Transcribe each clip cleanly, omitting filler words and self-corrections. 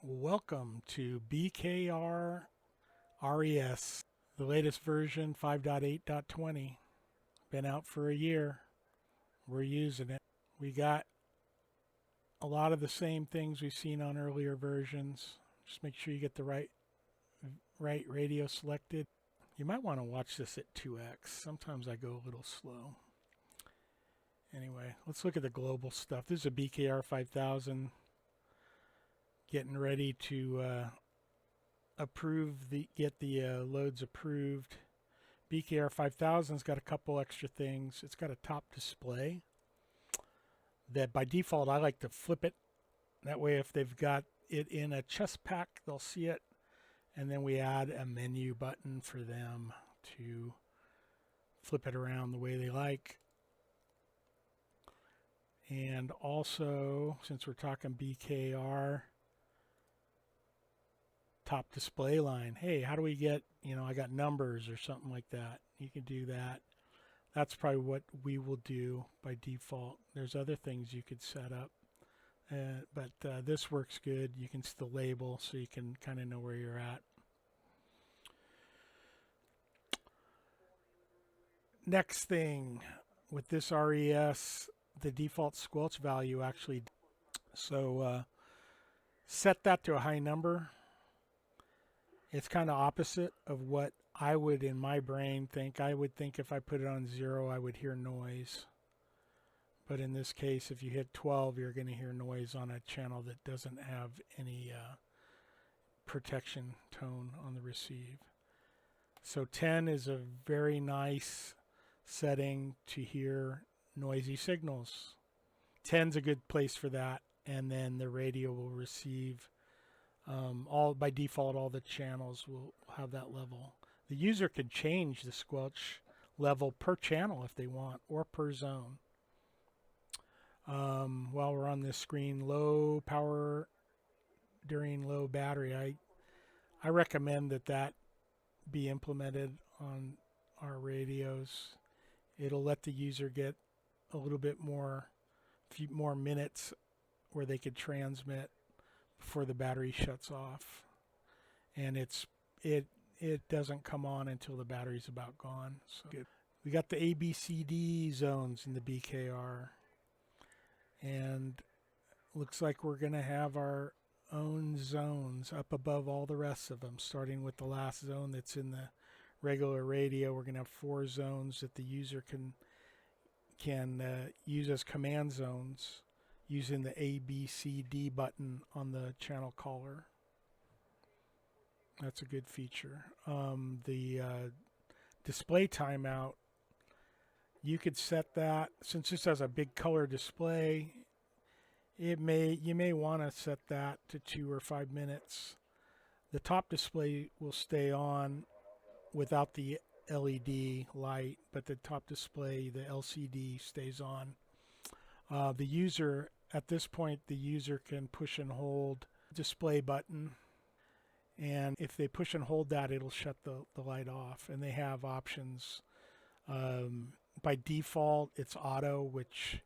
Welcome to BKR-RES, the latest version 5.8.20. Been out for a year. We're using it. We got a lot of the same things we've seen on earlier versions. Just make sure you get the right radio selected. You might want to watch this at 2x. Sometimes I go a little slow. Anyway, let's look at the global stuff. This is a BKR-5000. Getting ready to get the loads approved. BKR-5000's got a couple extra things. It's got a top display that by default I like to flip it. That way if they've got it in a chest pack, they'll see it. And then we add a menu button for them to flip it around the way they like. And also, since we're talking BKR, top display line. Hey, how do we get, I got numbers or something like that. You can do that. That's probably what we will do by default. There's other things you could set up. But this works good. You can see the label so you can kind of know where you're at. Next thing with this RES, the default squelch value actually. So set that to a high number. It's kind of opposite of what I would in my brain think. I would think if I put it on 0, I would hear noise. But in this case, if you hit 12, you're going to hear noise on a channel that doesn't have any protection tone on the receive. So 10 is a very nice setting to hear noisy signals. 10's a good place for that, and then the radio will receive all by default. All the channels will have that level. The user can change the squelch level per channel if they want, or per zone. While we're on this screen, low power during low battery, I recommend that be implemented on our radios. It'll let the user get a little bit more, few more minutes where they could transmit before the battery shuts off. And it doesn't come on until the battery's about gone. So good. We got the ABCD zones in the BKR. And looks like we're going to have our own zones up above all the rest of them, starting with the last zone that's in the regular radio. We're going to have 4 zones that the user can use as command zones using the ABCD button on the channel caller. That's a good feature. The display timeout, you could set that, since this has a big color display, you may want to set that to 2 or 5 minutes. The top display will stay on without the LED light, but the top display, the LCD, stays on. The user, at this point, the user can push and hold display button, and if they push and hold that, it'll shut the light off. And they have options. By default, it's auto, which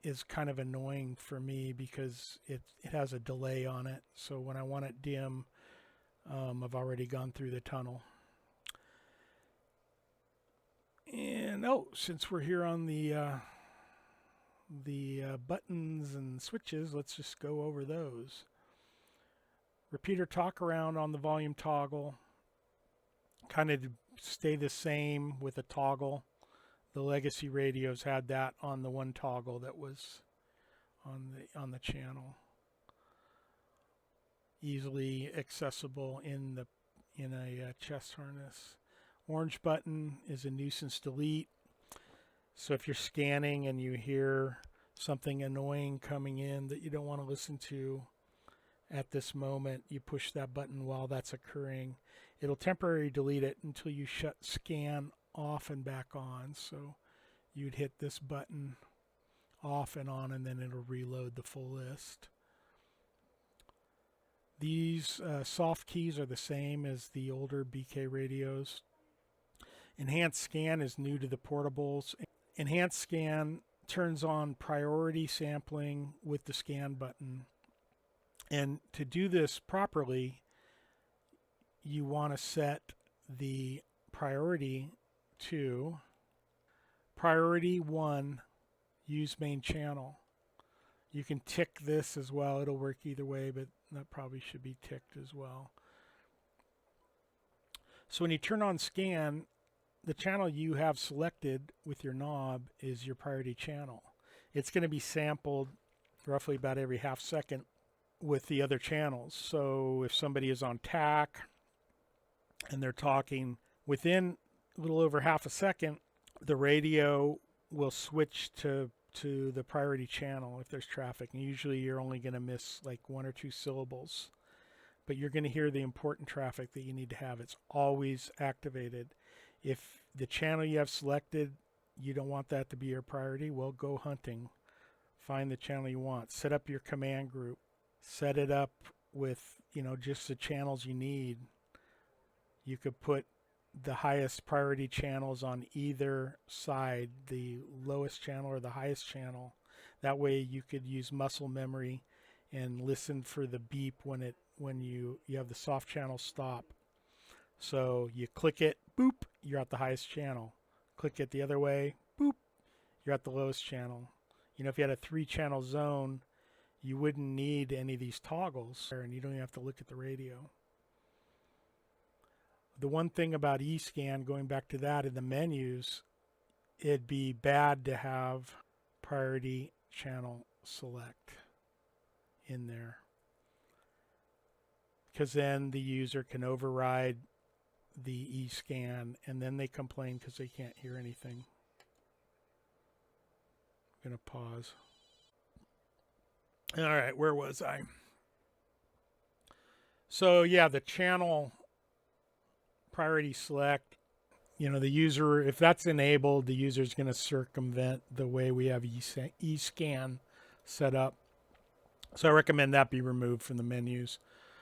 is kind of annoying for me because it has a delay on it. So when I want it dim, I've already gone through the tunnel. And since we're here on the buttons and switches, let's just go over those. Repeater talk around on the volume toggle, kind of stay the same with a toggle. The legacy radios had that on the one toggle that was on the channel. Easily accessible in a chest harness. Orange button is a nuisance delete. So if you're scanning and you hear something annoying coming in that you don't want to listen to at this moment, you push that button while that's occurring. It'll temporarily delete it until you shut scan off and back on. So you'd hit this button off and on, and then it'll reload the full list. These soft keys are the same as the older BK radios. Enhanced scan is new to the portables. Enhanced scan turns on priority sampling with the scan button. And to do this properly, you want to set the priority to priority 1, use main channel. You can tick this as well. It'll work either way, but that probably should be ticked as well. So when you turn on scan, the channel you have selected with your knob is your priority channel. It's going to be sampled roughly about every half second with the other channels. So if somebody is on TAC and they're talking, within a little over half a second, the radio will switch to the priority channel if there's traffic. And usually you're only going to miss like 1 or 2 syllables, but you're going to hear the important traffic that you need to have. It's always activated. If the channel you have selected, you don't want that to be your priority, well, go hunting. Find the channel you want. Set up your command group. Set it up with, just the channels you need. You could put the highest priority channels on either side, the lowest channel or the highest channel. That way you could use muscle memory and listen for the beep when you have the soft channel stop. So you click it, boop, you're at the highest channel. Click it the other way, boop, you're at the lowest channel. If you had a 3-channel zone, you wouldn't need any of these toggles, and you don't even have to look at the radio. The one thing about eScan, going back to that in the menus, it'd be bad to have priority channel select in there, because then the user can override the eScan and then they complain because they can't hear anything. I'm going to pause. All right, where was I? So yeah, the channel priority select, the user, if that's enabled, the user is going to circumvent the way we have eScan set up. So I recommend that be removed from the menus.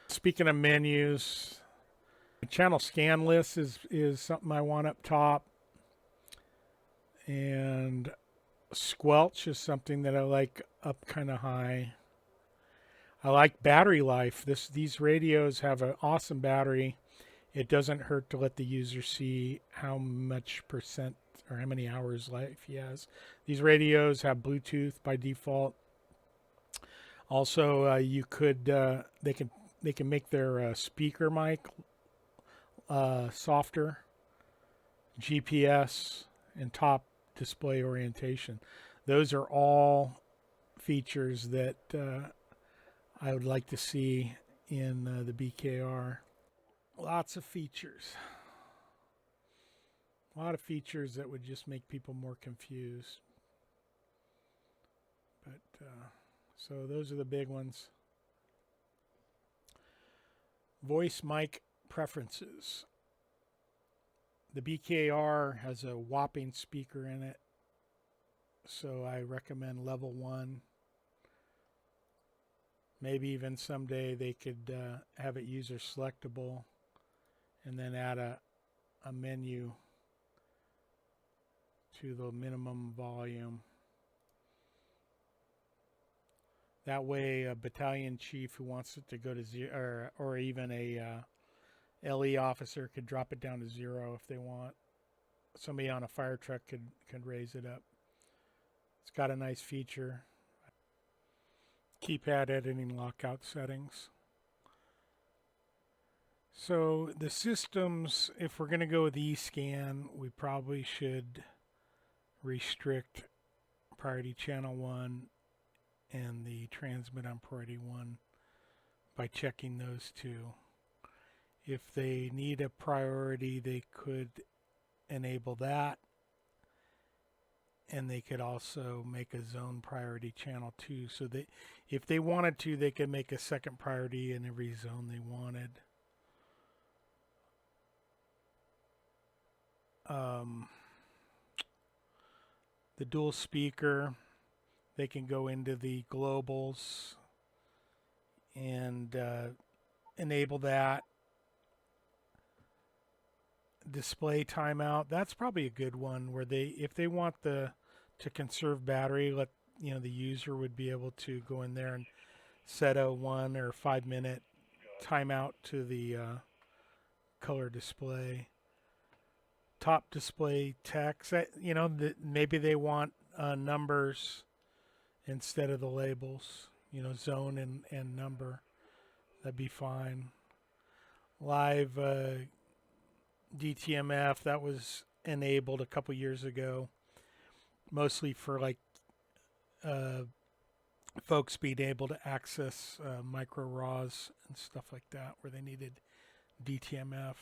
Speaking of menus, the channel scan list is something I want up top. And squelch is something that I like up kind of high. I like battery life. These radios have an awesome battery. It doesn't hurt to let the user see how much percent or how many hours life he has. These radios have Bluetooth by default. Also, you could they can make their speaker mic softer, GPS, and top display orientation. Those are all features that I would like to see in the BKR. Lots of features. A lot of features that would just make people more confused. But so those are the big ones. Voice mic preferences. The BKR has a whopping speaker in it, so I recommend level 1. Maybe even someday they could have it user selectable and then add a menu to the minimum volume. That way a battalion chief who wants it to go to 0, or even a LE officer could drop it down to 0 if they want. Somebody on a fire truck could raise it up. It's got a nice feature. Keypad editing lockout settings. So the systems, if we're going to go with eScan, we probably should restrict priority channel 1 and the transmit on priority 1 by checking those two. If they need a priority, they could enable that, and they could also make a zone priority channel 2, so that if they wanted to, they could make a second priority in every zone they wanted. The dual speaker, they can go into the globals and enable that. Display timeout, that's probably a good one, where if they want to conserve battery, the user would be able to go in there and set a 1 or 5-minute timeout to the color display. Top display text, maybe they want numbers instead of the labels, zone and number. That'd be fine. Live DTMF, that was enabled a couple years ago, mostly for like folks being able to access micro RAWs and stuff like that where they needed DTMF.